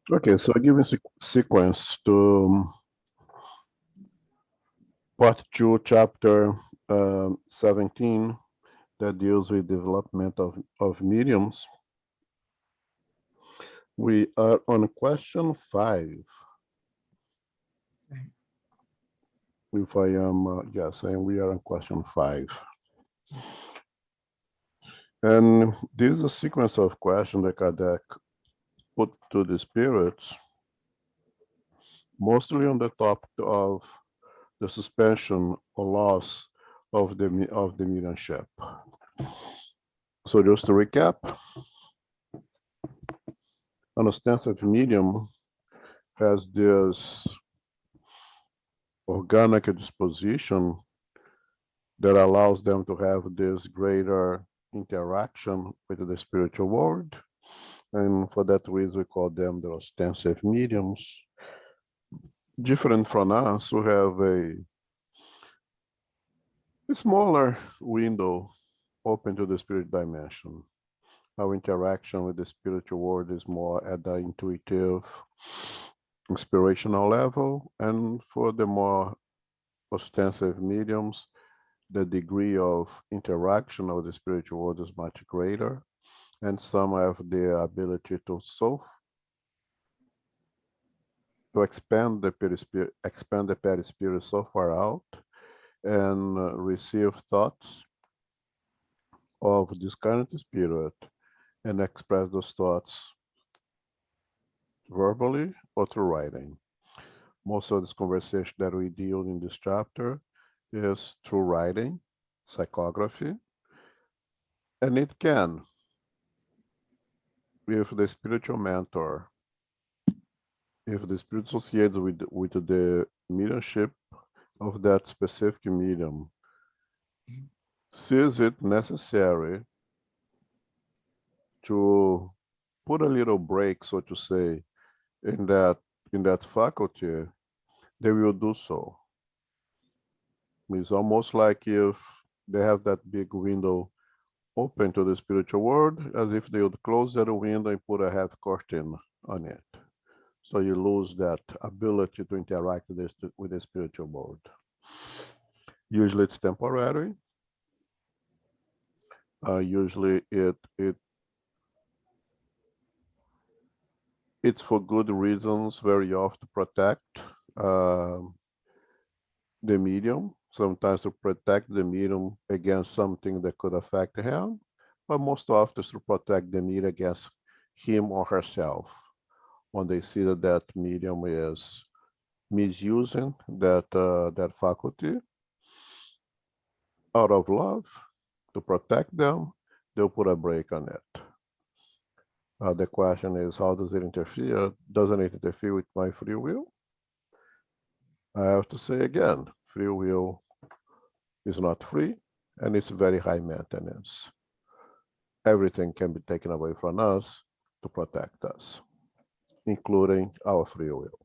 Okay, so giving sequence to part 2, chapter 17, that deals with development of mediums. We are on question 5. Right. If I am, yes, and we are on question 5. And this is a sequence of questions that Kardec put to the spirits, mostly on the topic of the suspension or loss of the mediumship. So just to recap, an ostensive medium has this organic disposition that allows them to have this greater interaction with the spiritual world. And for that reason, we call them the ostensive mediums. Different from us, who have a smaller window open to the spirit dimension. Our interaction with the spiritual world is more at the intuitive, inspirational level, and for the more ostensive mediums, the degree of interaction of the spiritual world is much greater, and some have the ability to expand the perispirit so far out and receive thoughts of this current spirit and express those thoughts verbally or through writing. Most of this conversation that we deal in this chapter is through writing, psychography, and it can, if the spiritual mentor, if the spirit associated with the mediumship of that specific medium sees it necessary to put a little break, so to say, in that faculty, they will do so. It's almost like if they have that big window open to the spiritual world, as if they would close that window and put a half curtain on it. So you lose that ability to interact with the spiritual world. Usually it's temporary. Usually it's for good reasons, very often to protect the medium, sometimes to protect the medium against something that could affect him, but most often to protect the medium against him or herself when they see that that medium is misusing that faculty. Out of love, to protect them, they'll put a break on it. The question is, how does it interfere? Doesn't it interfere with my free will? I have to say again, free will is not free, and it's very high maintenance. Everything can be taken away from us to protect us, including our free will.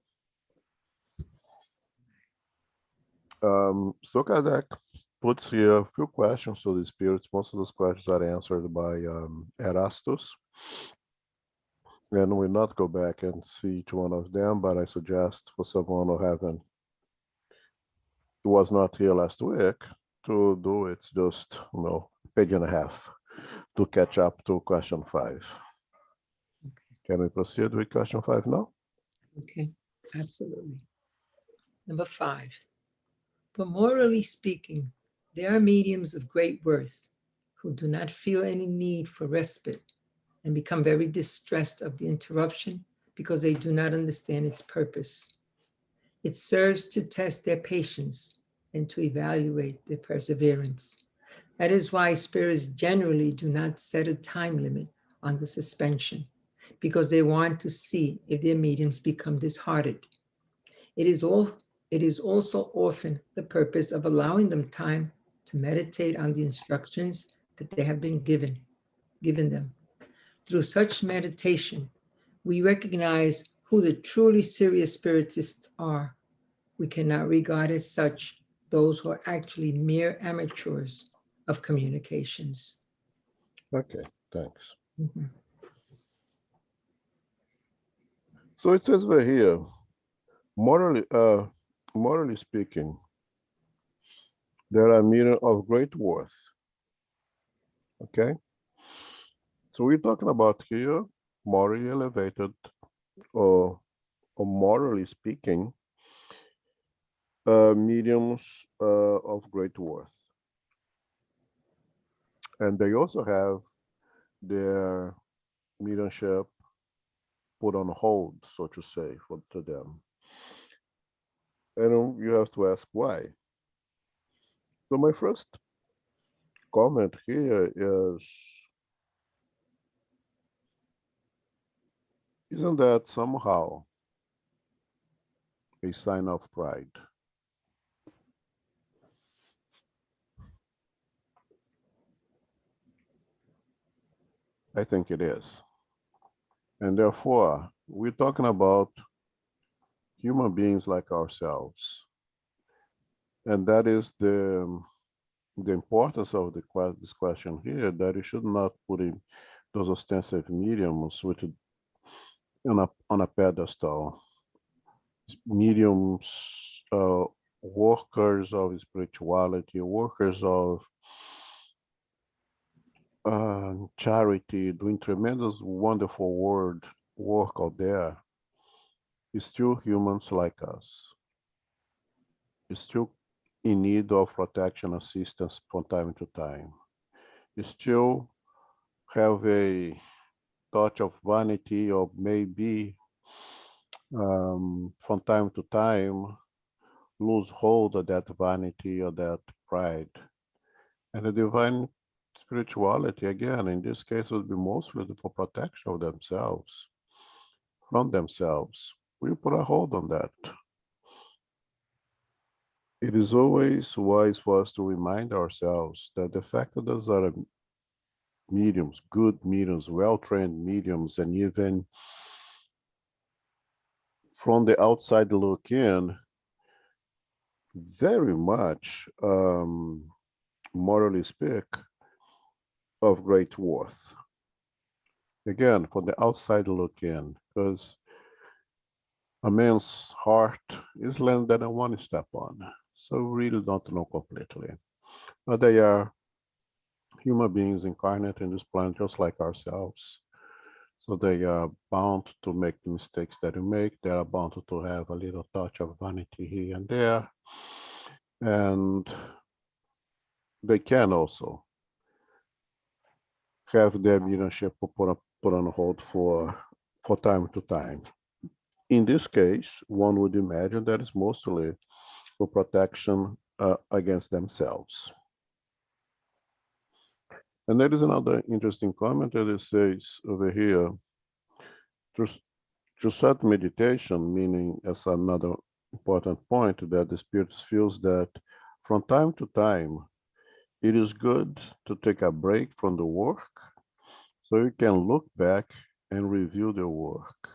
So Kardec puts here a few questions to the spirits. Most of those questions are answered by Erastus. And we'll not go back and see each one of them, but I suggest for someone who was not here last week to do it's just page and a half to catch up to question 5. Can we proceed with question 5 now? Okay, absolutely. Number 5. But morally speaking, there are mediums of great worth who do not feel any need for respite and become very distressed of the interruption because they do not understand its purpose. It serves to test their patience and to evaluate their perseverance. That is why spirits generally do not set a time limit on the suspension, because they want to see if their mediums become disheartened. It is also often the purpose of allowing them time to meditate on the instructions that they have been given them. Through such meditation, we recognize who the truly serious spiritists are. We cannot regard as such those who are actually mere amateurs of communications. Okay, thanks. Mhm. So it says right here, morally speaking, there are men of great worth. Okay, so we're talking about here morally elevated or morally speaking, mediums of great worth, and they also have their mediumship put on hold, so to say, for to them. And you have to ask why. So my first comment here is, isn't that somehow a sign of pride? I think it is. And therefore, we're talking about human beings like ourselves. And that is the importance of this question here, that you should not put in those ostensive mediums which on a pedestal. Mediums, workers of spirituality, workers of charity, doing tremendous, wonderful work out there, is still humans like us. Is still in need of protection assistance from time to time. You still have a touch of vanity, or maybe from time to time lose hold of that vanity or that pride. And the divine spirituality, again, in this case, would be mostly for protection of themselves, from themselves. We put a hold on that. It is always wise for us to remind ourselves that the fact that those are mediums, good mediums, well-trained mediums, and even from the outside look in, very much, morally speak, of great worth. Again, from the outside look in, because a man's heart is land that I want to step on. So we really don't know completely. But they are human beings incarnate in this planet just like ourselves. So they are bound to make the mistakes that we make. They are bound to have a little touch of vanity here and there. And they can also have their mediumship put on hold for time to time. In this case, one would imagine that it's mostly for protection against themselves. And there is another interesting comment that it says over here, to start meditation, meaning as another important point, that the Spirit feels that from time to time, it is good to take a break from the work so you can look back and review the work,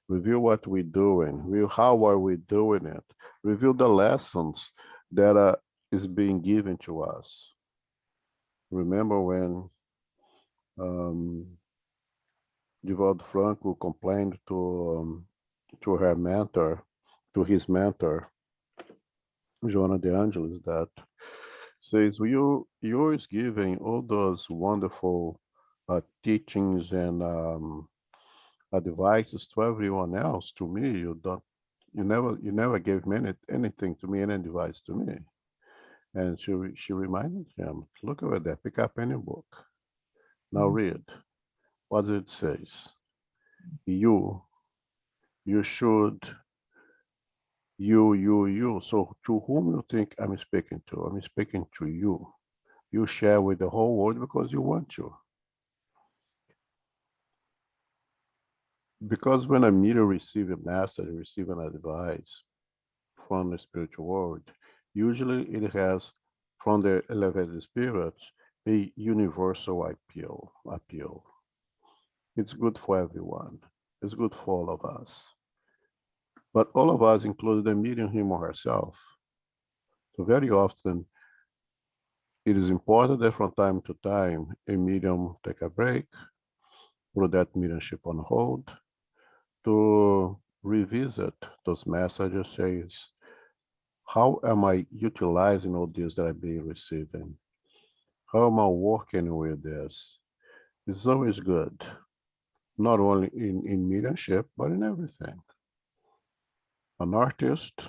review what we're doing, review how are we doing it, review the lessons that is being given to us. Remember when Divaldo Franco complained to her mentor, to his mentor, Joana de Angelis, that says, you're giving all those wonderful teachings and advices to everyone else. To me, you never gave me anything to me, any advice to me. And she reminded him, look over there, pick up any book. Now read what it says. You should, you. So to whom you think I'm speaking to? I'm speaking to you. You share with the whole world because you want to. Because when a meter receives a message, receive an advice from the spiritual world, usually it has, from the elevated spirits, a universal appeal. It's good for everyone. It's good for all of us. But all of us, including the medium, him or herself. So very often, it is important that from time to time, a medium take a break, put that mediumship on hold, to revisit those messages, says, how am I utilizing all this that I've been receiving? How am I working with this? It's always good, not only in mediumship, but in everything. An artist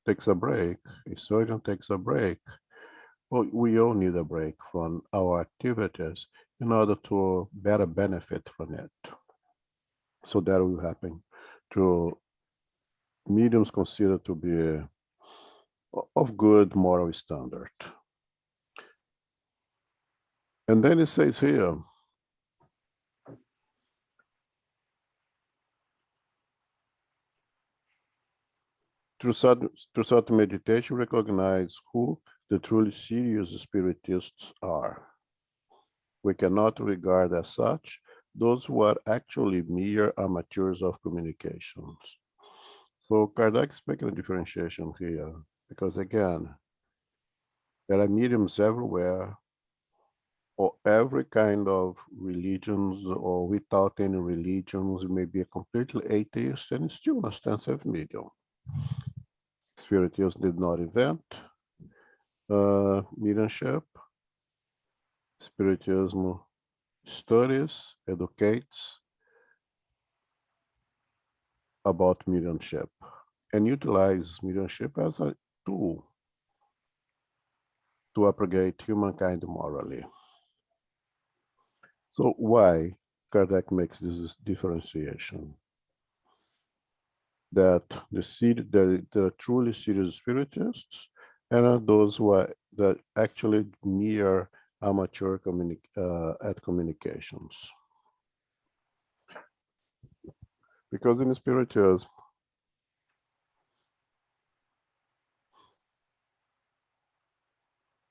takes a break, a surgeon takes a break. Well, we all need a break from our activities in order to better benefit from it. So that will happen to mediums considered to be of good moral standard. And then it says here, through certain meditation, recognize who the truly serious spiritists are. We cannot regard as such those who are actually mere amateurs of communications. So Kardec is making a differentiation here, because again, there are mediums everywhere, or every kind of religions, or without any religions. You may be a completely atheist and still an extensive medium. Spiritists did not invent mediumship. Spiritism studies, educates about mediumship, and utilizes mediumship as a tool to upgrade humankind morally. So why Kardec makes this differentiation? That the truly serious spiritists and are those who are that actually mere amateur at communications. Because in spiritism,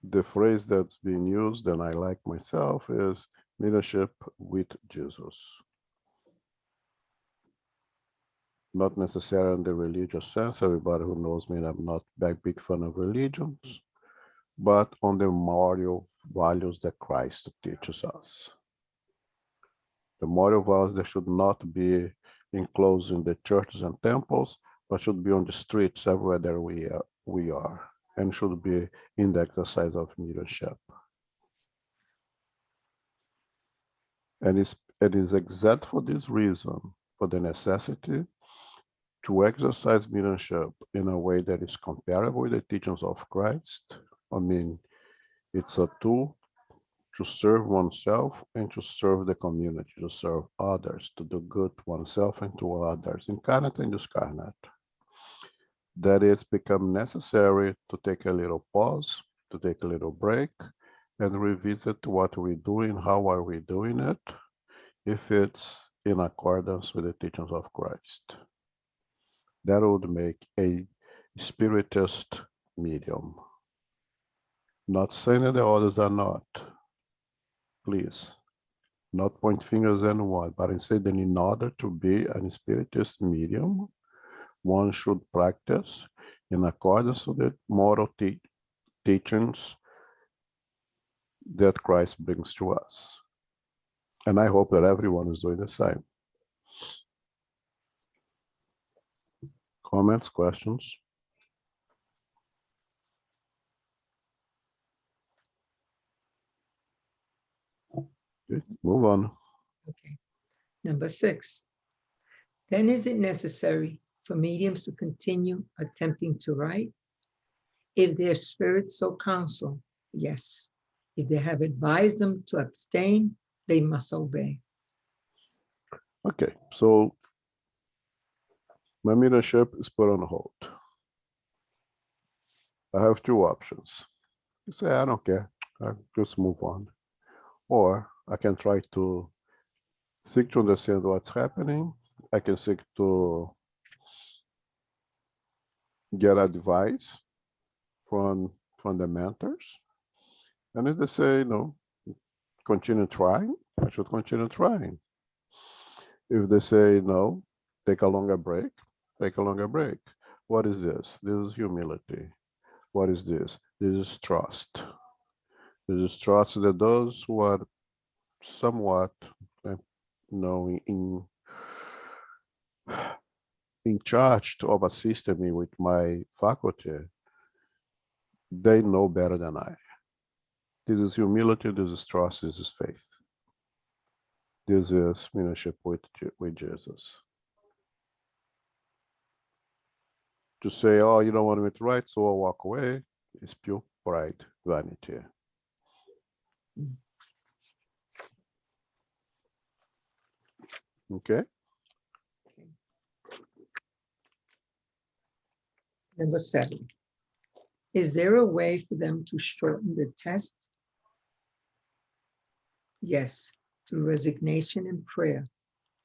the phrase that's being used, and I like myself, is mediumship with Jesus. Not necessarily in the religious sense. Everybody who knows me, I'm not a big fan of religions, but on the moral values that Christ teaches us. The moral values that should not be enclosed in the churches and temples, but should be on the streets everywhere that we are, and should be in the exercise of mediumship. And it is exact for this reason, for the necessity to exercise mediumship in a way that is comparable with the teachings of Christ. I mean, it's a tool to serve oneself and to serve the community, to serve others, to do good to oneself and to others, incarnate and discarnate. That it's become necessary to take a little pause, to take a little break, and revisit what we're doing, how are we doing it, if it's in accordance with the teachings of Christ. That would make a spiritist medium. Not saying that the others are not. Please, not point fingers at anyone, but instead that in order to be a spiritist medium, one should practice in accordance with the moral teachings that Christ brings to us. And I hope that everyone is doing the same. Comments, questions? Okay, move on. Okay. Number 6. Then is it necessary for mediums to continue attempting to write? If their spirits so counsel, yes. If they have advised them to abstain, they must obey. Okay, so my mediumship is put on hold. I have two options. You say, I don't care, I just move on. Or I can try to seek to understand what's happening. I can seek to get advice from the mentors. And if they say, no, continue trying, I should continue trying. If they say, no, take a longer break, take a longer break. What is this? This is humility. What is this? This is trust. This is trust that those who are somewhat, in in charge of assisting me with my faculty, they know better than I. This is humility, this is trust, this is faith. This is mediumship with Jesus. To say, oh, you don't want me to write, so I'll walk away, is pure pride, vanity. Okay? Number 7. Is there a way for them to shorten the test? Yes, through resignation and prayer.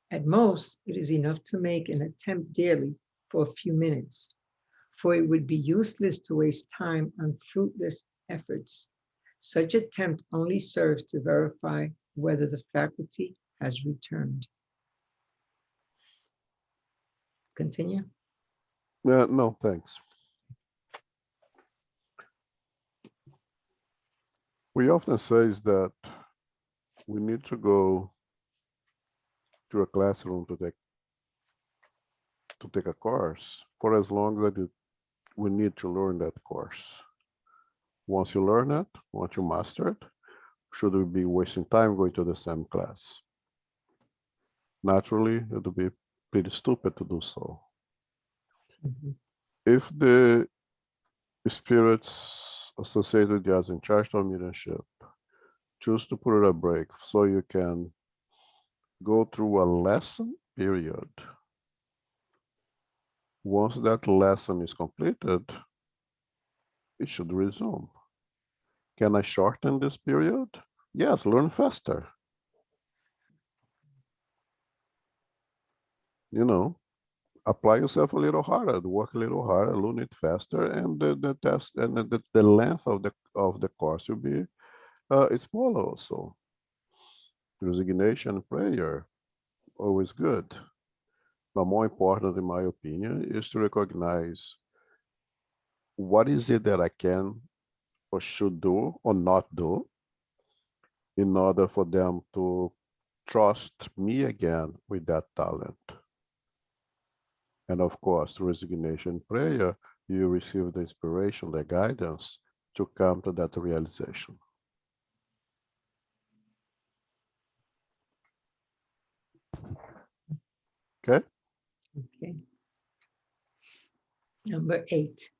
At most, it is enough to make an attempt daily for a few minutes, for it would be useless to waste time on fruitless efforts. Such attempt only serves to verify whether the faculty has returned. Continue. No, thanks. We often say is that we need to go to a classroom to take a course for as long as we need to learn that course. Once you learn it, once you master it, should we be wasting time going to the same class? Naturally, it would be pretty stupid to do so. Mhm. If the spirits associated with us in charge of mediumship choose to put it a break so you can go through a lesson period, once that lesson is completed, it should resume. Can I shorten this period? Yes, learn faster. You know, apply yourself a little harder, work a little harder, learn it faster, and the test and the length of the course will be smaller also. Resignation, prayer, always good. But more important, in my opinion, is to recognize what is it that I can or should do or not do in order for them to trust me again with that talent. And of course, resignation prayer, you receive the inspiration, the guidance to come to that realization. Okay? Okay. Number 8.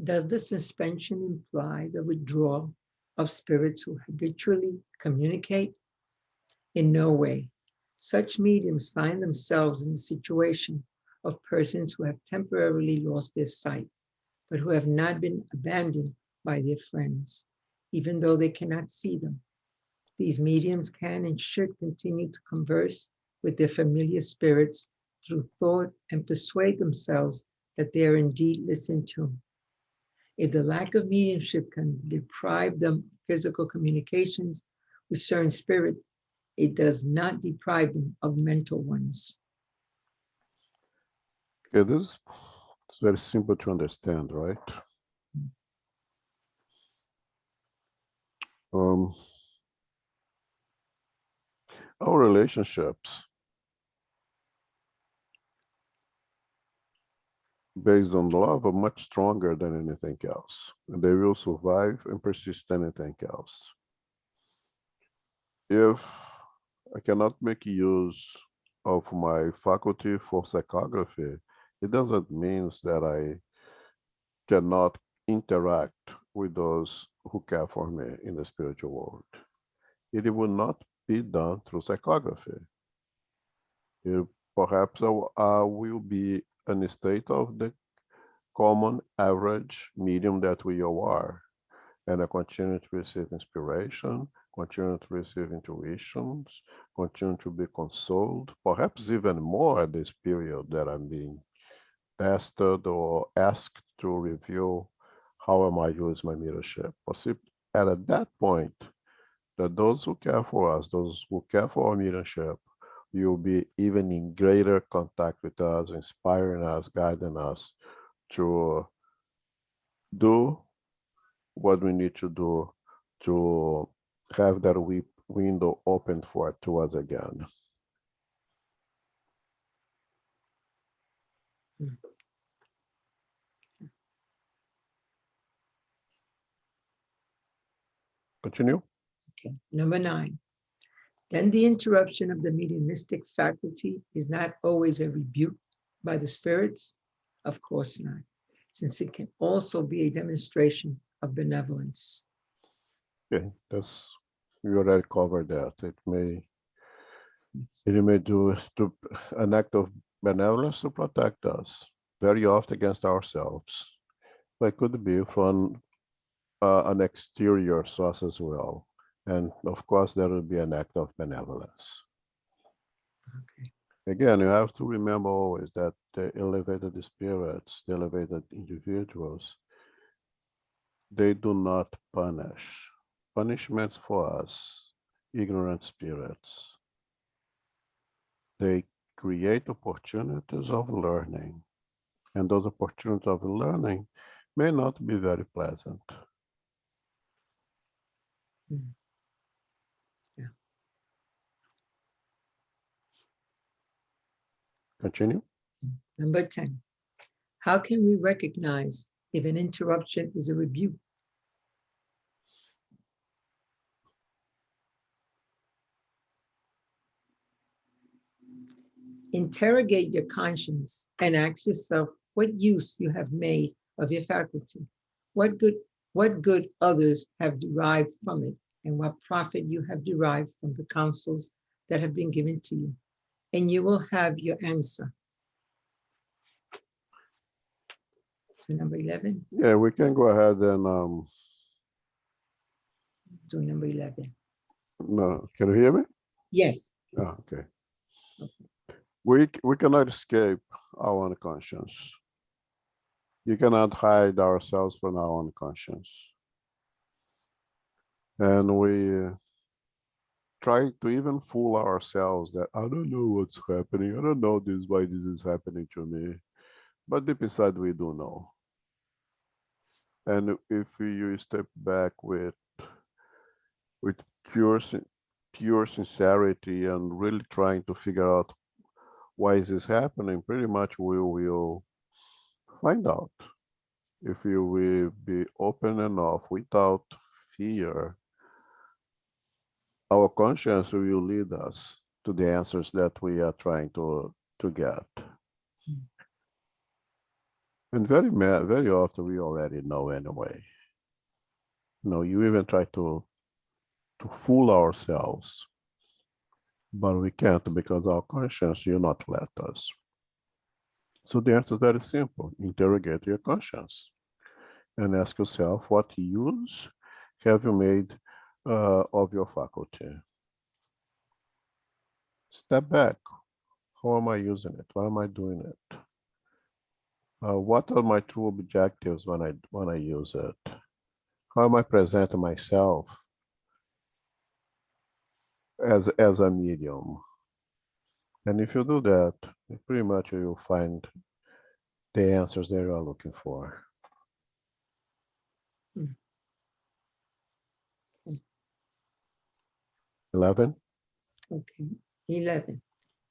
Does the suspension imply the withdrawal of spirits who habitually communicate? In no way. Such mediums find themselves in the situation of persons who have temporarily lost their sight, but who have not been abandoned by their friends, even though they cannot see them. These mediums can and should continue to converse with their familiar spirits through thought and persuade themselves that they are indeed listened to. If the lack of mediumship can deprive them of physical communications with certain spirit, it does not deprive them of mental ones. It is it's very simple to understand, right? Um, our relationships based on love are much stronger than anything else. And they will survive and persist anything else. If I cannot make use of my faculty for psychography, it doesn't mean that I cannot interact with those who care for me in the spiritual world. It will not be done through psychography. Perhaps I will be in a state of the common average medium that we all are, and I continue to receive inspiration, continue to receive intuitions, continue to be consoled, perhaps even more at this period that I'm being tested or asked to review how am I using my mediumship. And at that point, that those who care for us, those who care for our mediumship, will be even in greater contact with us, inspiring us, guiding us to do what we need to do to have that window open to us again. Mm. Continue. Okay. Number 9. Then the interruption of the mediumistic faculty is not always a rebuke by the spirits? Of course not, since it can also be a demonstration of benevolence. Okay, we already covered that. It may do an act of benevolence to protect us, very often against ourselves. But it could be from an exterior source as well. And of course, there will be an act of benevolence. Okay. Again, you have to remember always that the elevated spirits, the elevated individuals, they do not punish. Punishments for us, ignorant spirits. They create opportunities of learning. And those opportunities of learning may not be very pleasant. Mm. Yeah. Continue. Number 10. How can we recognize if an interruption is a rebuke? Interrogate your conscience and ask yourself what use you have made of your faculty, what good others have derived from it, and what profit you have derived from the counsels that have been given to you. And you will have your answer. So number 11. Yeah, we can go ahead and Do number 11. no, can you hear me? Yes. Oh, okay. We cannot escape our unconscious. You cannot hide ourselves from our unconscious. And we try to even fool ourselves that I don't know what's happening. I don't know why this is happening to me. But deep inside, we do know. And if you step back with pure sincerity and really trying to figure out why is this happening, pretty much we will find out. If you will be open enough without fear, our conscience will lead us to the answers that we are trying to get. And very often we already know anyway. You even try to fool ourselves, but we can't because our conscience will not let us. So the answer is very simple. Interrogate your conscience and ask yourself, what use have you made of your faculty? Step back. How am I using it? Why am I doing it? What are my true objectives when I use it? How am I presenting myself as a medium? And if you do that, pretty much you'll find the answers that you are looking for. 11. Okay. 11.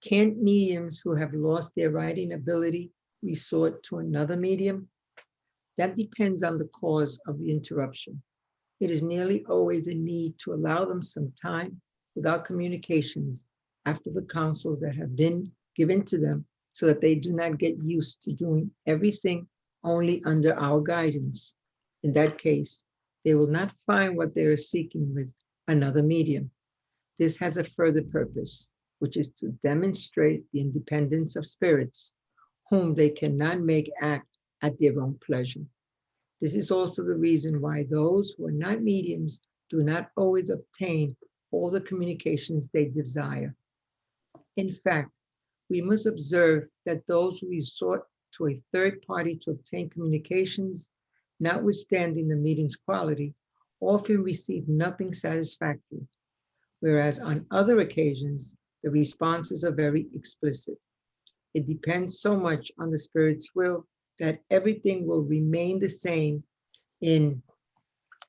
Can't mediums who have lost their writing ability resort to another medium? That depends on the cause of the interruption. It is nearly always a need to allow them some time without communications after the counsels that have been given to them, so that they do not get used to doing everything only under our guidance. In that case, they will not find what they are seeking with another medium. This has a further purpose, which is to demonstrate the independence of spirits, whom they cannot make act at their own pleasure. This is also the reason why those who are not mediums do not always obtain all the communications they desire. In fact, we must observe that those who resort to a third party to obtain communications, notwithstanding the meeting's quality, often receive nothing satisfactory, whereas on other occasions, the responses are very explicit. It depends so much on the Spirit's will that everything will remain the same in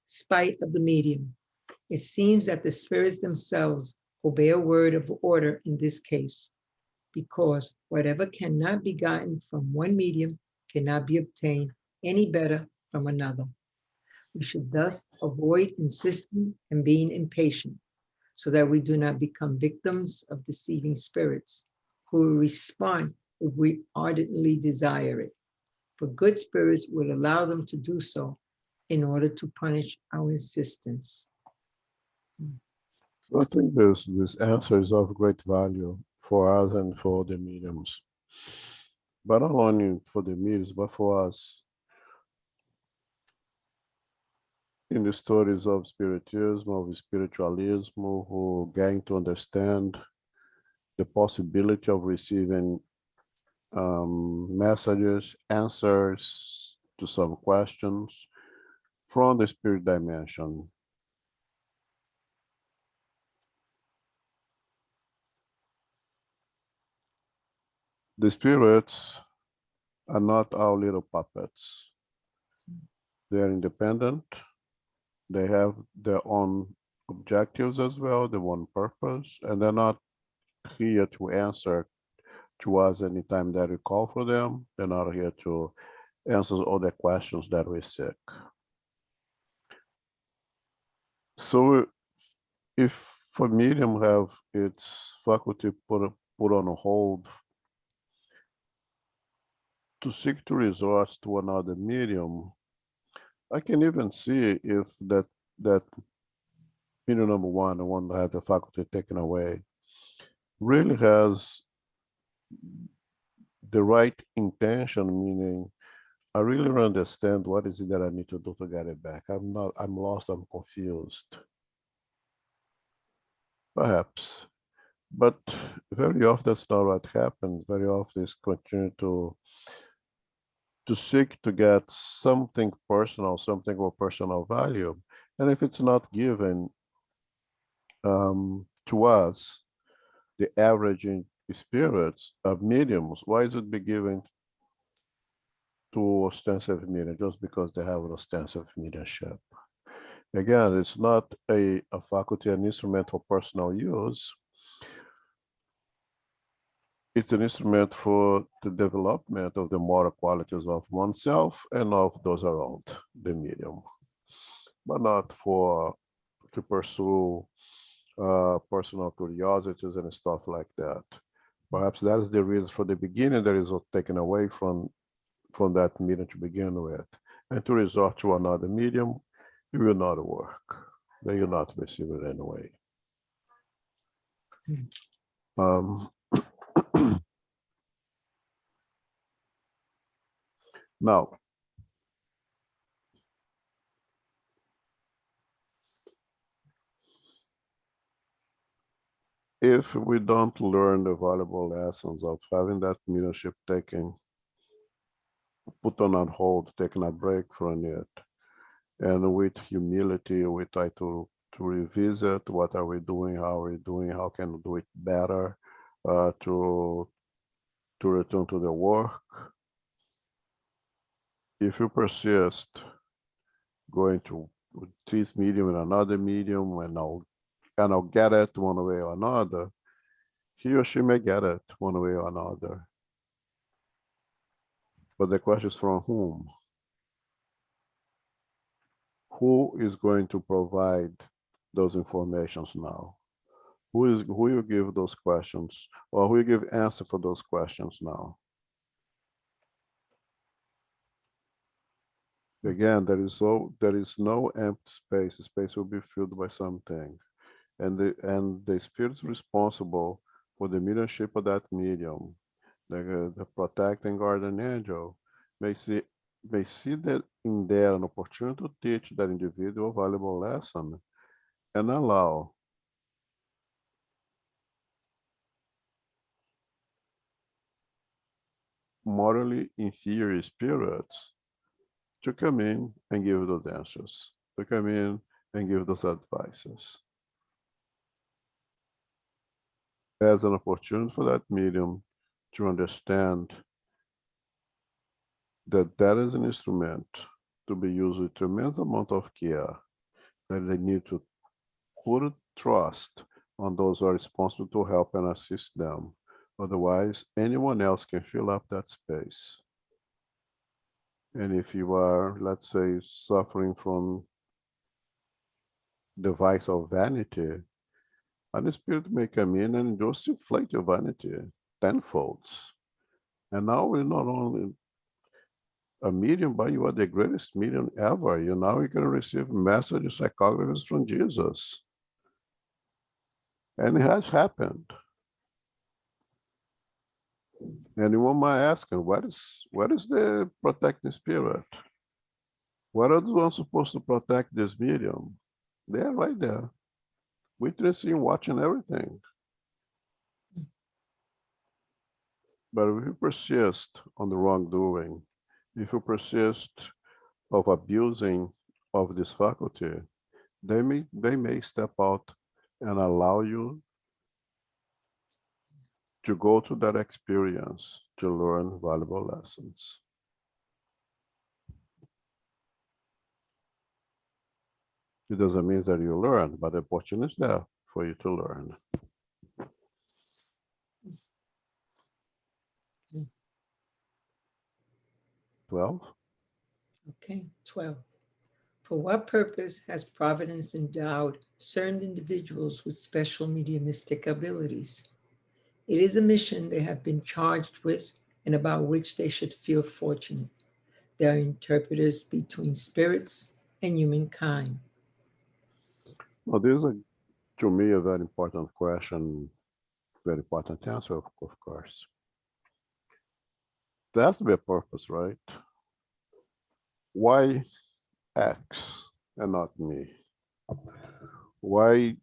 spite of the medium. It seems that the spirits themselves obey a word of order in this case. because whatever cannot be gotten from one medium cannot be obtained any better from another. We should thus avoid insisting and being impatient, so that we do not become victims of deceiving spirits who will respond if we ardently desire it. For good spirits will allow them to do so in order to punish our insistence. I think this answer is of great value for us and for the mediums. But not only for the mediums, but for us. In the stories of spiritism, of spiritualism, who gain to understand the possibility of receiving messages, answers to some questions from the spirit dimension. The spirits are not our little puppets. They are independent. They have their own objectives as well, their own purpose, and they're not here to answer to us anytime that we call for them. They're not here to answer all the questions that we seek. So if for medium have its faculty put on hold to seek to resort to another medium, I can even see if that medium number one, the one that had the faculty taken away, really has the right intention, meaning I really don't understand what is it that I need to do to get it back. I'm lost, I'm confused. Perhaps. But very often that's not what happens. Very often it's continue to seek to get something personal, something of personal value. And if it's not given to us, the average in spirits of mediums, why is it be given to ostensive medium just because they have an ostensive mediumship? Again, it's not a faculty, an instrument for personal use. It's an instrument for the development of the moral qualities of oneself and of those around the medium, but not to pursue personal curiosities and stuff like that. Perhaps that is the reason for the beginning that is taken away from that medium to begin with. And to resort to another medium, it will not work. They will not receive it anyway. Now, if we don't learn the valuable lessons of having that mediumship put on hold, taking a break from it, and with humility, we try to revisit what are we doing, how are we doing, how can we do it better, to return to the work. If you persist going to this medium and another medium, and I'll get it one way or another, he or she may get it one way or another. But the question is from whom? Who is going to provide those informations now? Who will give those questions, or who will give answer for those questions now? Again, there is no empty space. The space will be filled by something, and the spirits responsible for the mediumship of that medium, the protecting guardian angel, may see that in there an opportunity to teach that individual a valuable lesson, and allow morally inferior spirits to come in and give those answers, to come in and give those advices, as an opportunity for that medium to understand that that is an instrument to be used with tremendous amount of care, that they need to put trust on those who are responsible to help and assist them, Otherwise, anyone else can fill up that space. And if you are, let's say, suffering from the vice of vanity, and the spirit may come in and just inflate your vanity tenfold. And now we're not only a medium, but you are the greatest medium ever. You now you're going to receive messages, psychographies from Jesus. And it has happened. Anyone might ask, what is the protecting spirit? What are the ones supposed to protect this medium? They're right there, witnessing, watching everything. But if you persist on the wrongdoing, if you persist of abusing of this faculty, they may step out and allow you to go through that experience to learn valuable lessons. It doesn't mean that you learn, but the opportunity is there for you to learn. 12. Okay, 12. For what purpose has Providence endowed certain individuals with special mediumistic abilities? It is a mission they have been charged with and about which they should feel fortunate. They are interpreters between spirits and humankind. Well, this is, to me, a very important question, very important answer, of course. There has to be a purpose, right? Why X and not me? Why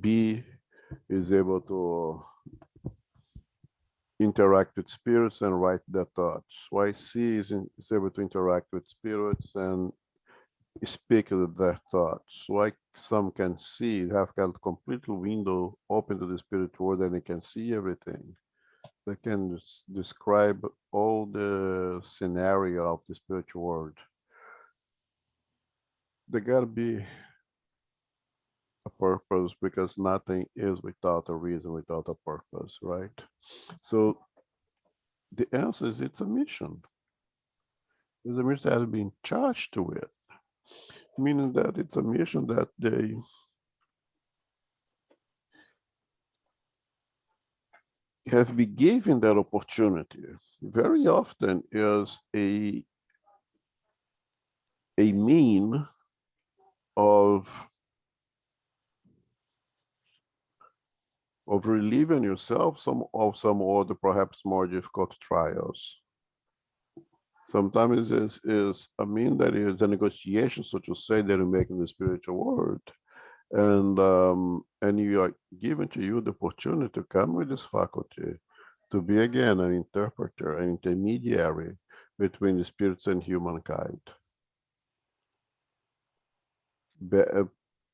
B is able to interact with spirits and write their thoughts? Why C is able to interact with spirits and speak their thoughts? Why some can see, have got a complete window open to the spirit world and they can see everything? They can describe all the scenario of the spiritual world. There gotta be a purpose because nothing is without a reason, without a purpose, right? So the answer is it's a mission. It's a mission that has been charged with, meaning that it's a mission that they have been given that opportunity. Very often is a mean of relieving yourself of some other perhaps more difficult trials. Sometimes is a mean that is a negotiation, so to say, that you make in the spiritual world. And you are given to you the opportunity to come with this faculty, to be again an interpreter, an intermediary between the spirits and humankind.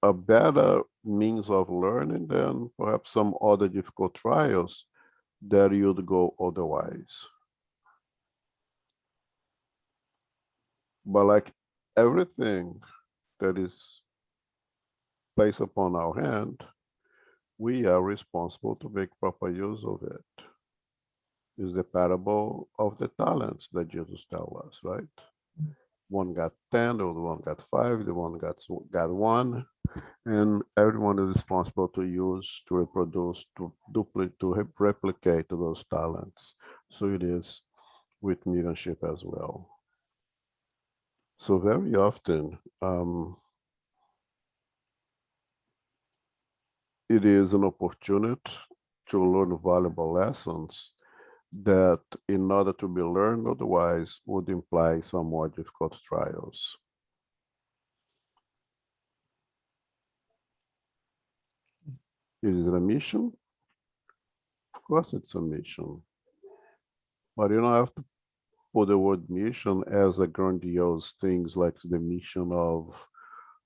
A better means of learning than perhaps some other difficult trials that you'd go otherwise. But like everything that is placed upon our hand, we are responsible to make proper use of it. Is the parable of the talents that Jesus tells us, right? One got 10, the other one got 5, the one got 1, and everyone is responsible to use, to reproduce, to duplicate, to replicate those talents. So it is with mediumship as well. So very often, it is an opportunity to learn valuable lessons that, in order to be learned otherwise, would imply some more difficult trials. It is a mission. Of course, it's a mission. But you don't have to put the word mission as a grandiose things like the mission of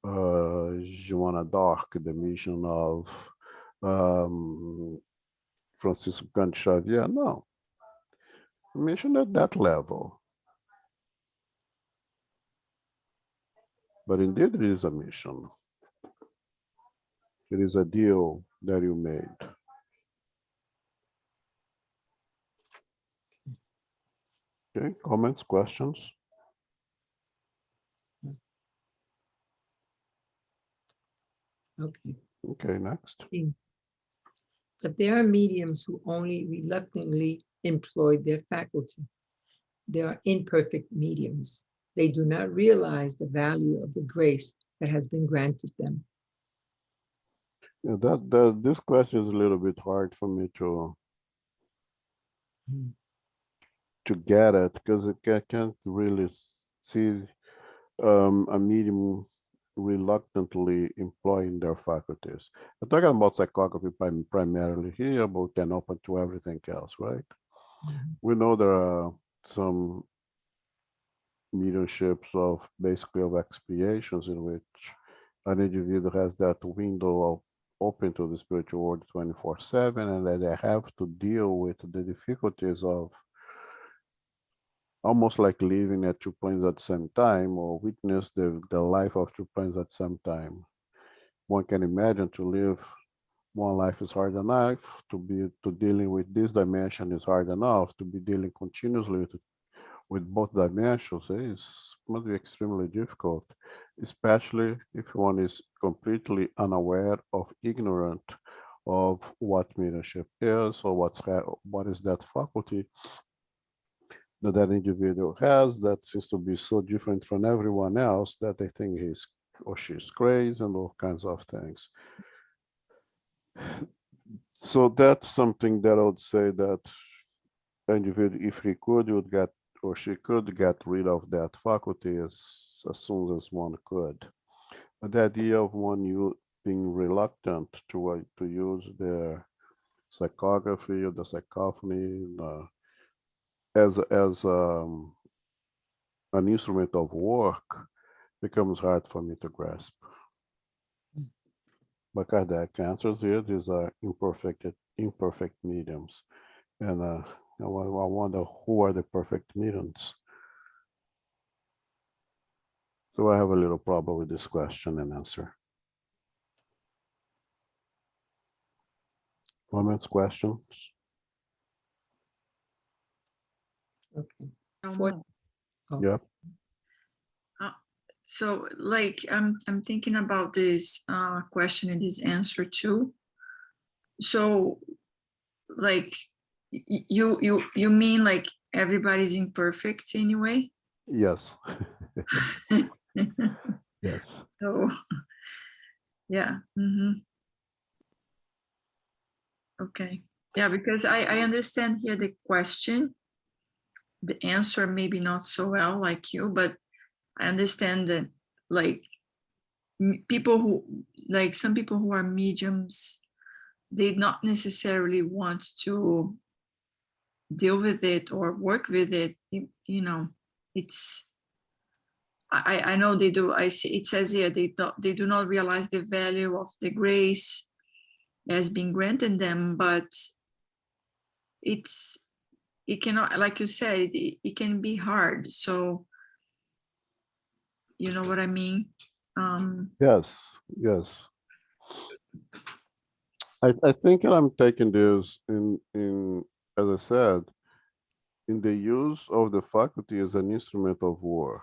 Joanna d'Arc, the mission of Francisco Canto Xavier. No, mission at that level. But indeed, it is a mission. It is a deal that you made. Okay, comments, questions? Okay. Okay, next. But there are mediums who only reluctantly employ their faculty. They are imperfect mediums. They do not realize the value of the grace that has been granted them. Yeah, this question is a little bit hard for me to get it because I can't really see a medium reluctantly employing their faculties. I'm talking about psychography primarily here, but we can open to everything else, right? We know there are some mediumships of basically of expiations in which an individual has that window of open to the spiritual world 24/7, and that they have to deal with the difficulties of almost like living at 2 planes at the same time, or witness the life of 2 planes at the same time. One can imagine to live one life is hard enough, to dealing with this dimension is hard enough, to be dealing continuously with both dimensions must be extremely difficult, especially if one is completely unaware of ignorant of what mediumship is, or what is that faculty that individual has that seems to be so different from everyone else that they think he's or she's crazy and all kinds of things. So that's something that I would say that individual, if he could, would get or she could get rid of that faculty as soon as one could. But the idea of one being reluctant to use their psychography or the psychophony as an instrument of work becomes hard for me to grasp. But Kardec answers here, these are imperfect mediums. And I wonder who are the perfect mediums. So I have a little problem with this question and answer. Comments, questions? Okay. No Fourth, more. oh, Yeah. So like I'm thinking about this question and this answer too. So like you mean like everybody's imperfect anyway? Yes. Yes. So yeah. Okay. Yeah, because I understand here the question, the answer maybe not so well like you, but I understand that like people who like some people who are mediums, they not necessarily want to deal with it or work with it. You know, it's I know they do. I see it says here they do not realize the value of the grace has been granted them, but it cannot, like you said, it can be hard. So you know what I mean? Yes. Yes. I think I'm taking this in as I said, in the use of the faculty as an instrument of work.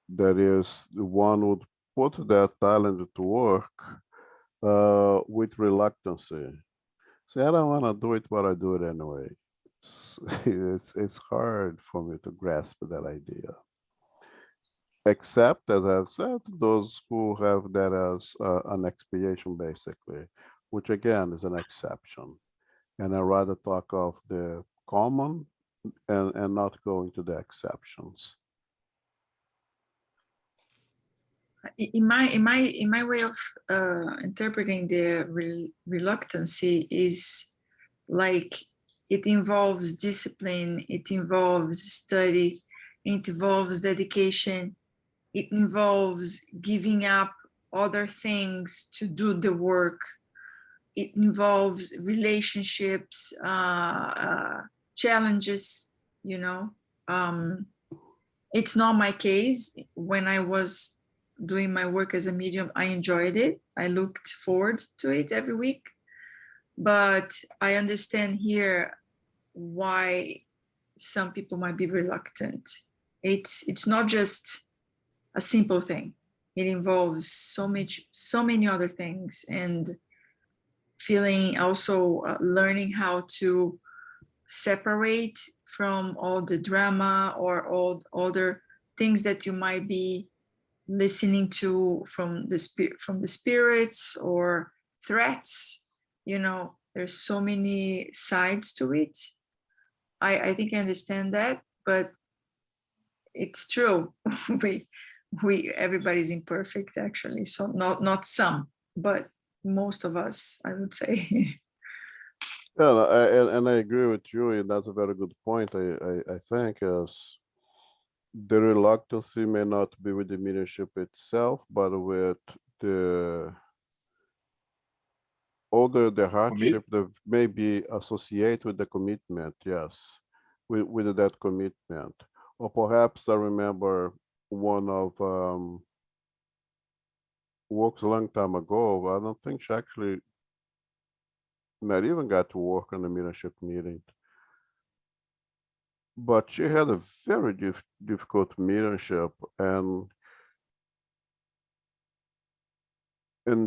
That is, the one would put that talent to work with reluctancy. Say, I don't want to do it, but I do it anyway. It's hard for me to grasp that idea. Except, as I've said, those who have that as an expiation, basically, which again is an exception. And I rather talk of the common and not go into the exceptions. In my way of interpreting the reluctancy is like it involves discipline, it involves study, it involves dedication, it involves giving up other things to do the work, it involves relationships, challenges, you know. It's not my case. When I was doing my work as a medium, I enjoyed it. I looked forward to it every week. But I understand here why some people might be reluctant. It's not just a simple thing. It involves so many other things, and feeling also learning how to separate from all the drama or all other things that you might be listening to from the spirits or threats. You know, there's so many sides to it. I think I understand that, but it's true. we everybody's imperfect actually. So not some, but most of us, I would say. Yeah, and I agree with you, and that's a very good point. I think is the reluctance may not be with the mediumship itself, but with the all the hardship that may be associated with the commitment. Yes, with that commitment, or perhaps I remember one of works a long time ago. I don't think she actually not even got to work on the mediumship meeting. But she had a very difficult mediumship, and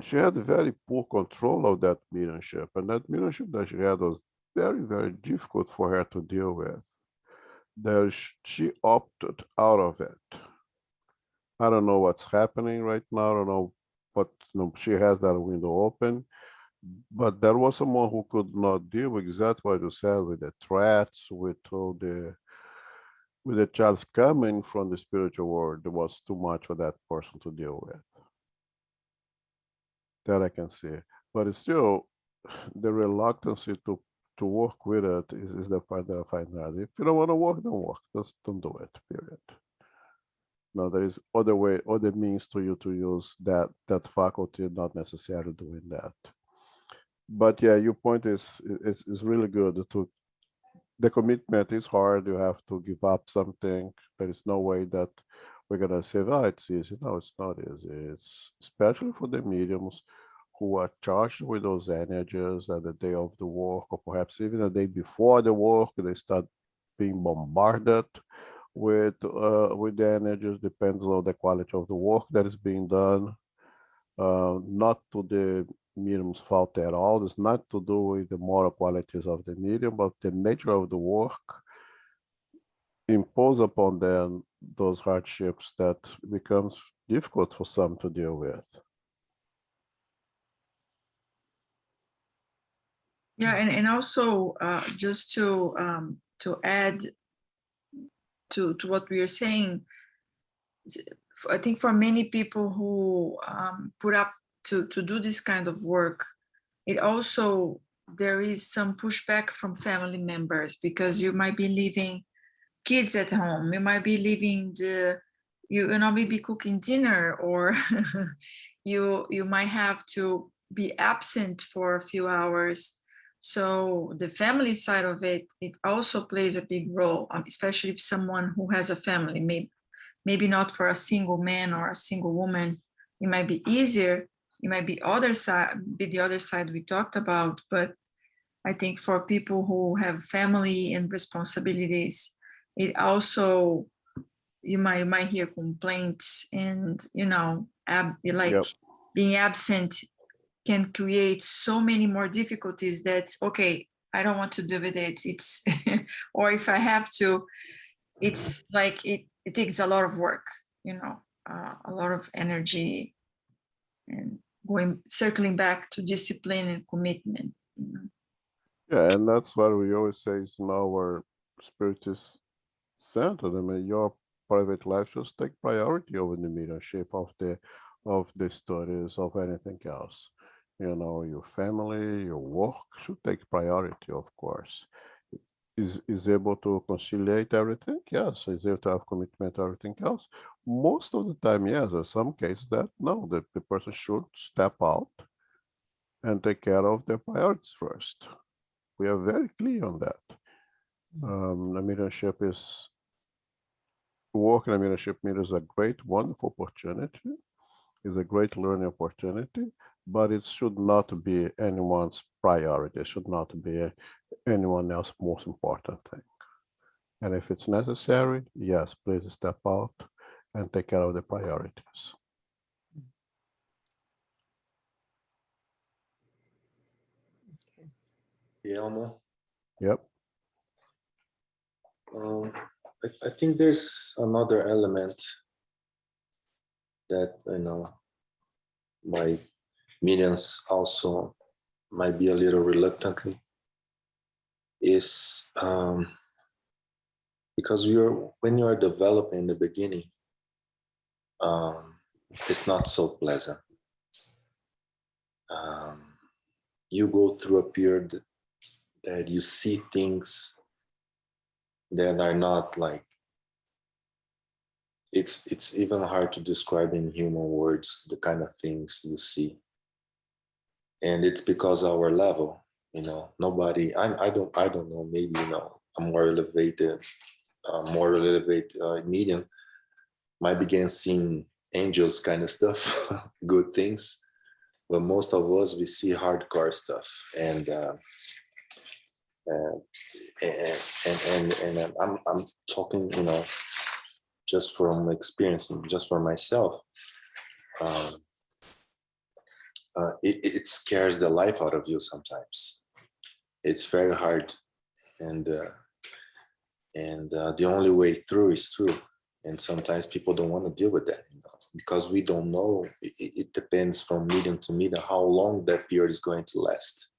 she had very poor control of that mediumship. And that mediumship that she had was very, very difficult for her to deal with. There, she opted out of it. I don't know what's happening right now. I don't know, but she has that window open. But there was someone who could not deal with exactly what you said, with the threats, with all with the child's coming from the spiritual world. There was too much for that person to deal with. That I can see. But it's still the reluctance to work with it is the part that I find hard. If you don't want to work, don't work. Just don't do it, period. No, there is other means to you to use that faculty, not necessarily doing that. But yeah, your point is really good. The commitment is hard. You have to give up something. There is no way that we're gonna say, oh, it's easy. No, it's not easy. It's especially for the mediums who are charged with those energies at the day of the work, or perhaps even the day before the work, they start being bombarded with the energies. Depends on the quality of the work that is being done. Not to the medium's fault at all. It's not to do with the moral qualities of the medium, but the nature of the work impose upon them those hardships that becomes difficult for some to deal with. Yeah, and also just to add to what we are saying, I think for many people who put up to do this kind of work, it also, there is some pushback from family members, because you might be leaving kids at home, you might be leaving you know, maybe cooking dinner, or you might have to be absent for a few hours. So the family side of it also plays a big role, especially if someone who has a family, maybe not for a single man or a single woman, it might be easier. It might be the other side we talked about, but I think for people who have family and responsibilities, it also, you might hear complaints, and you know, like Yep. being absent can create so many more difficulties. That's okay, I don't want to do with it. It's or if I have to, it's like it takes a lot of work, you know, a lot of energy, and circling back to discipline and commitment, you know? Yeah, and that's what we always say is our spirit is centered. I mean, your private life should take priority over the mediumship of the studies of anything else. You know, your family, your work should take priority, of course. Is able to conciliate everything? Yes. Is able to have commitment to everything else? Most of the time, yes. There's some cases that no, the person should step out and take care of their priorities first. We are very clear on that. The mediumship is work in a mediumship meeting is a great, wonderful opportunity. Is a great learning opportunity, but it should not be anyone's priority. It should not be anyone else's most important thing. And if it's necessary, yes, please step out and take care of the priorities. Yelma, Yep. I think there's another element that, my minions also might be a little reluctantly, is because when you are developing in the beginning, it's not so pleasant. You go through a period that you see things that are not like, it's even hard to describe in human words the kind of things you see. And it's because our level, nobody, I don't know, maybe, a more elevated medium might begin seeing angels kind of stuff, good things. But most of us, we see hardcore stuff. And I'm talking, just from experience, just for myself. It scares the life out of you sometimes. It's very hard, and the only way through is through. And sometimes people don't want to deal with that, because we don't know. It depends from medium to medium how long that period is going to last.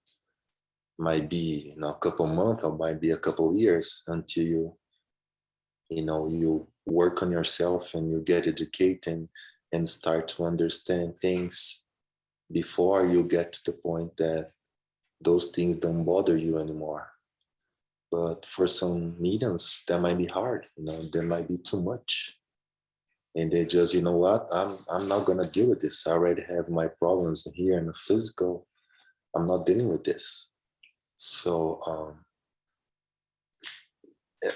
Might be a couple months, or might be a couple years until you work on yourself and you get educated and start to understand things before you get to the point that those things don't bother you anymore. But for some mediums, that might be hard. There might be too much, and they just, what? I'm not gonna deal with this. I already have my problems here in the physical. I'm not dealing with this. So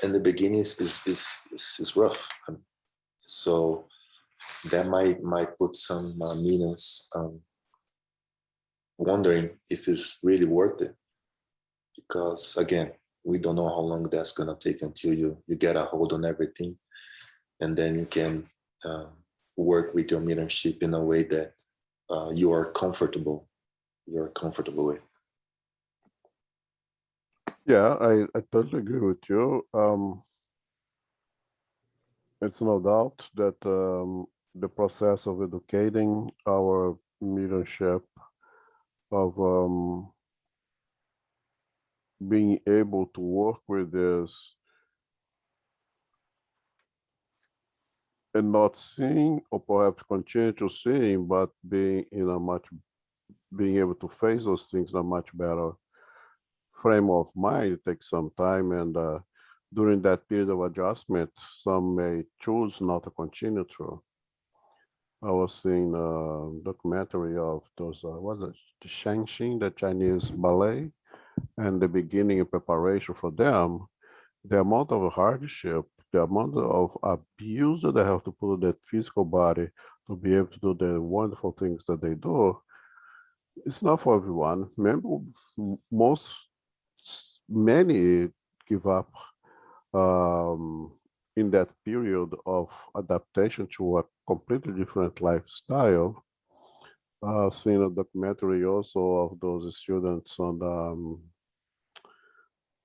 in the beginning, is rough. So that might put some mediums wondering if it's really worth it, because again, we don't know how long that's going to take until you get a hold on everything, and then you can work with your mediumship in a way that you're comfortable with. Yeah, I totally agree with you. It's no doubt that the process of educating our mediumship, of being able to work with this and not seeing, or perhaps continue to seeing, but being able to face those things in a much better frame of mind. It takes some time, and during that period of adjustment, some may choose not to continue through. I was seeing a documentary of those, was it the Shang-Chi, the Chinese ballet, and the beginning of preparation for them, the amount of hardship, the amount of abuse that they have to put on that physical body to be able to do the wonderful things that they do, it's not for everyone. Remember, many give up in that period of adaptation to a completely different lifestyle. Seen a documentary also of those students on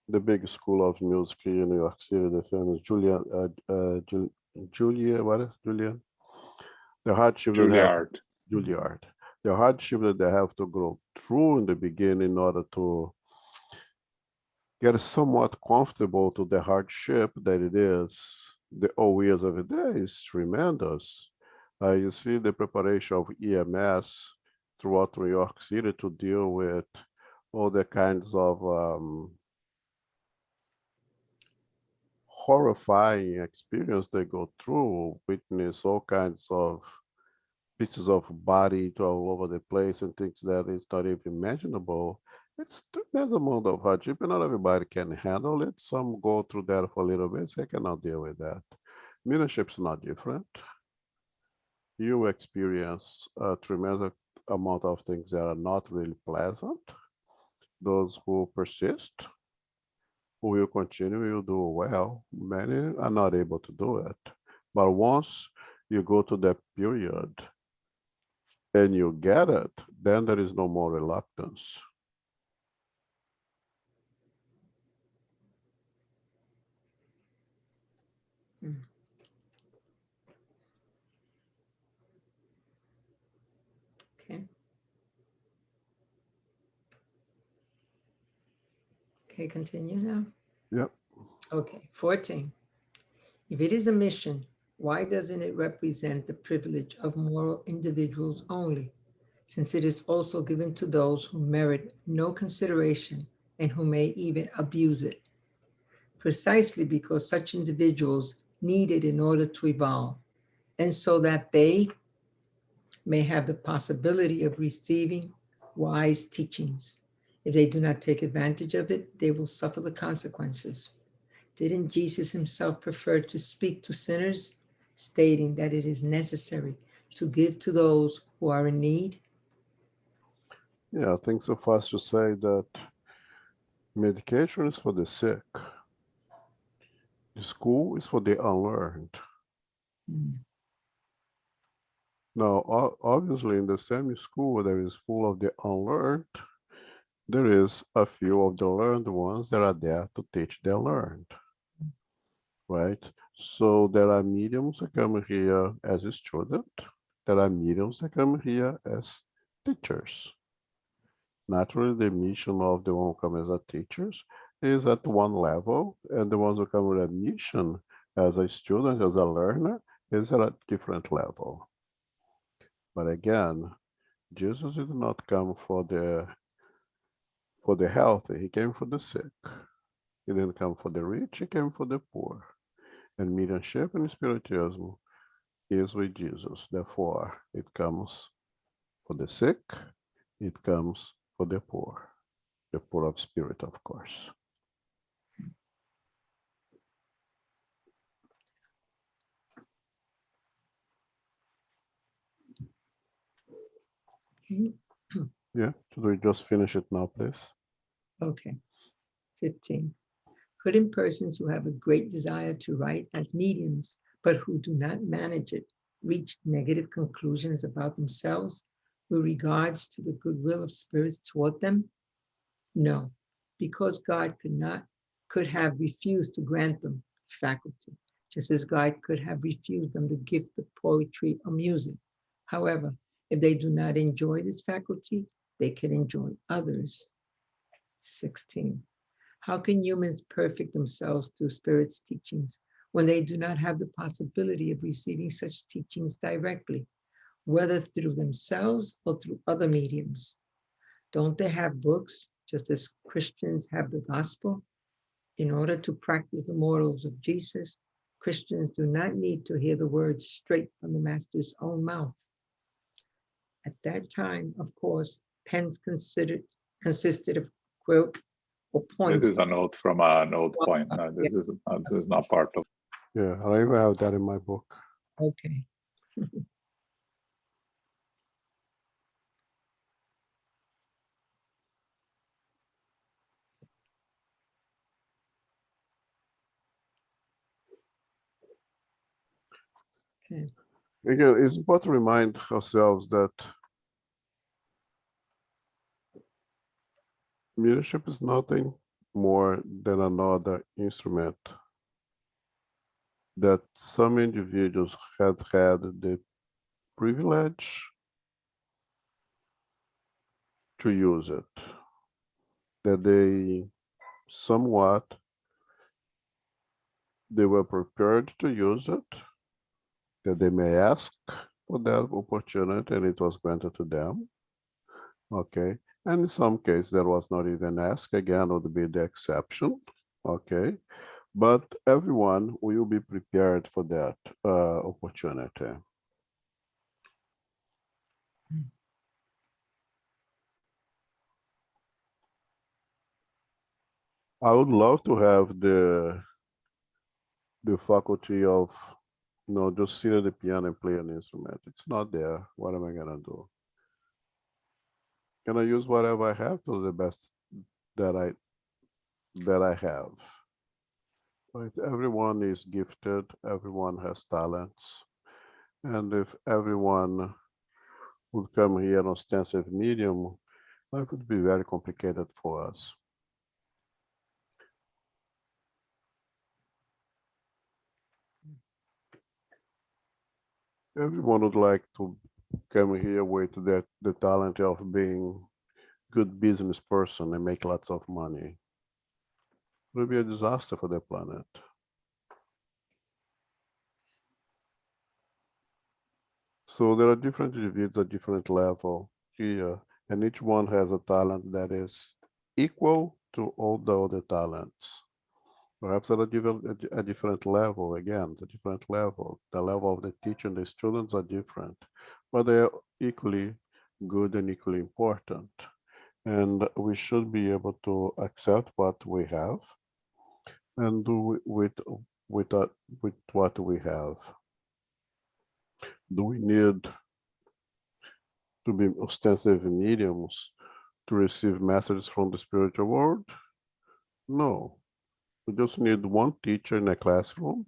the big school of music in New York City, the famous Juilliard. The hardship that they have, Juilliard. The hardship that they have to go through in the beginning in order to get somewhat comfortable to the hardship that it is. The years of the day is tremendous. You see the preparation of EMS throughout New York City to deal with all the kinds of horrifying experience they go through, witness all kinds of pieces of body all over the place and things that is not even imaginable. It's tremendous amount of hardship, and not everybody can handle it. Some go through that for a little bit, so they cannot deal with that. Mediumship's not different. You experience a tremendous amount of things that are not really pleasant. Those who persist will continue, will do well. Many are not able to do it. But once you go to that period and you get it, then there is no more reluctance. Okay. Okay, continue now. Yep. Okay, 14. If it is a mission, why doesn't it represent the privilege of moral individuals only, since it is also given to those who merit no consideration and who may even abuse it? Precisely because such individuals need it in order to evolve, and so that they may have the possibility of receiving wise teachings. If they do not take advantage of it, they will suffer the consequences. Didn't Jesus himself prefer to speak to sinners, stating that it is necessary to give to those who are in need? Yeah, I think so far as to say that medication is for the sick. The school is for the unlearned. Mm. Now, obviously, in the same school that is full of the unlearned, there is a few of the learned ones that are there to teach the learned, right? So there are mediums that come here as a student. There are mediums that come here as teachers. Naturally, the mission of the one who come as a teachers is at one level, and the ones who come with a mission as a student, as a learner, is at a different level. But again, Jesus did not come for the healthy, he came for the sick. He didn't come for the rich, he came for the poor. And mediumship and spiritism is with Jesus. Therefore, it comes for the sick, it comes for the poor of spirit, of course. Okay. Yeah, should we just finish it now, please? Okay. 15. Couldn't persons who have a great desire to write as mediums, but who do not manage it, reach negative conclusions about themselves with regards to the goodwill of spirits toward them? No, because God could have refused to grant them faculty, just as God could have refused them the gift of poetry or music. However, if they do not enjoy this faculty, they can enjoy others. 16. How can humans perfect themselves through Spirit's teachings when they do not have the possibility of receiving such teachings directly, whether through themselves or through other mediums? Don't they have books, just as Christians have the gospel? In order to practice the morals of Jesus, Christians do not need to hear the words straight from the Master's own mouth. At that time, of course, pens consisted of quilts or points. This is a note from an old point. No, this is not part of. Yeah, I even have that in my book. Okay. Okay. Again, it's important to remind ourselves that mediumship is nothing more than another instrument that some individuals had the privilege to use it, that they were prepared to use it, that they may ask for that opportunity and it was granted to them. Okay. And in some cases that was not even asked, again, would be the exception. Okay. But everyone will be prepared for that opportunity. I would love to have the faculty of, just sit at the piano and play an instrument. It's not there. What am I gonna do? Can I use whatever I have to the best that that I have. Right? Everyone is gifted, everyone has talents. And if everyone would come here an ostensive medium, life would be very complicated for us. Everyone would like to come here with the talent of being good business person and make lots of money. It would be a disaster for the planet. So there are different individuals at different level here, and each one has a talent that is equal to all the other talents. Perhaps at a different level, again, the different level. The level of the teacher and the students are different, but they are equally good and equally important. And we should be able to accept what we have and do with what we have. Do we need to be ostensive mediums to receive messages from the spiritual world? No. We just need one teacher in a classroom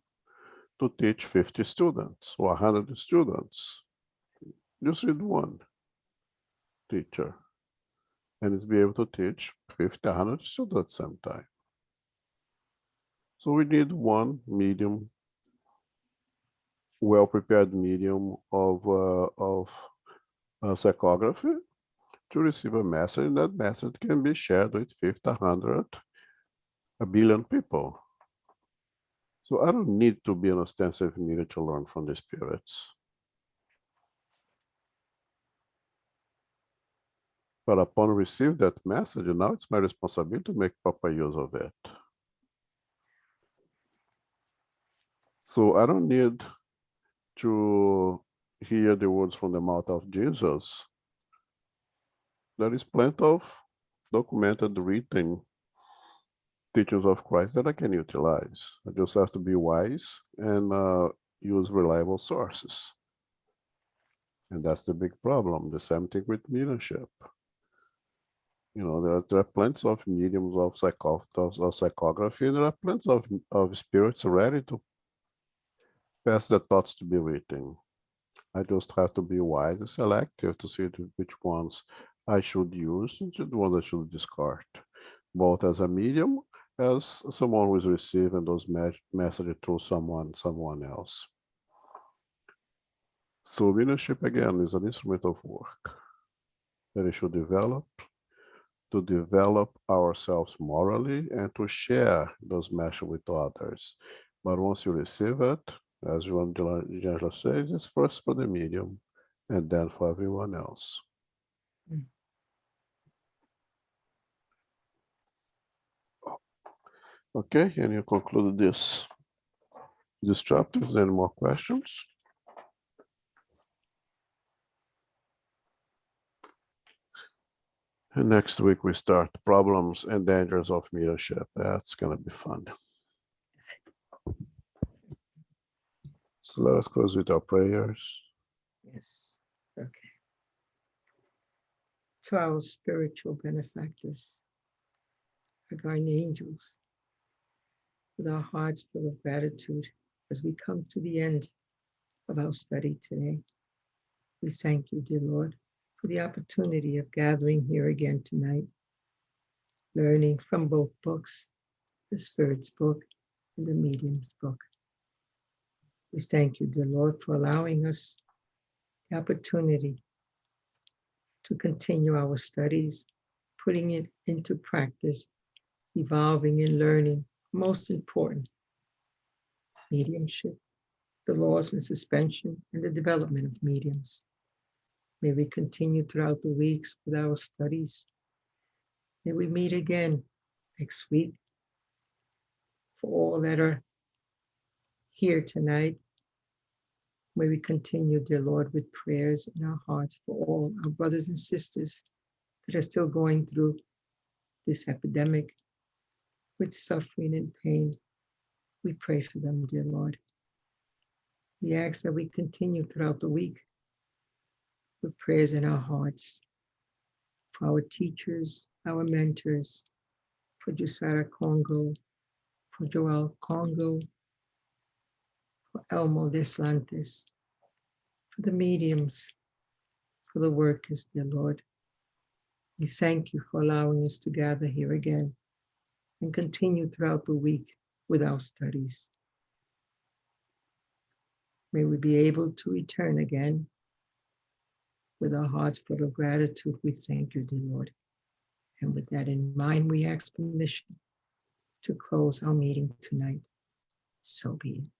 to teach 50 students or 100 students. Just need one teacher. And it's be able to teach 50, 100 students at the same time. So we need one medium, well-prepared medium of psychography to receive a message, and that message can be shared with 50, 100, a billion people. So I don't need to be an ostensive medium to learn from the spirits. But upon receiving that message, now it's my responsibility to make proper use of it. So I don't need to hear the words from the mouth of Jesus. There is plenty of documented written teachings of Christ that I can utilize. I just have to be wise and use reliable sources. And that's the big problem. The same thing with mediumship. You know, there are plenty of mediums of psychography. There are plenty of spirits ready to pass the thoughts to be written. I just have to be wise and selective to see which ones I should use and which ones I should discard, both as a medium, as someone who is receiving those messages through someone else. So mediumship, again, is an instrument of work that we should develop to develop ourselves morally and to share those messages with others. But once you receive it, as João de Angela says, it's first for the medium and then for everyone else. Okay, and you conclude this chapter. Is there any more questions? And next week we start problems and dangers of mediumship. That's going to be fun. So let us close with our prayers. Yes. Okay. To our spiritual benefactors, our guardian angels, with our hearts full of gratitude as we come to the end of our study today, we thank you, dear Lord, for the opportunity of gathering here again tonight, learning from both books, the Spirit's book and the Medium's book. We thank you, dear Lord, for allowing us the opportunity to continue our studies, putting it into practice, evolving and learning. Most important, mediumship, the laws and suspension, and the development of mediums. May we continue throughout the weeks with our studies. May we meet again next week. For all that are here tonight, may we continue, dear Lord, with prayers in our hearts for all our brothers and sisters that are still going through this epidemic with suffering and pain. We pray for them, dear Lord. We ask that we continue throughout the week with prayers in our hearts for our teachers, our mentors, for Jusara Congo, for Joel Congo, for Elmo Deslantes, for the mediums, for the workers, dear Lord. We thank you for allowing us to gather here again and continue throughout the week with our studies. May we be able to return again with our hearts full of gratitude. We thank you, dear Lord. And with that in mind, we ask permission to close our meeting tonight. So be it.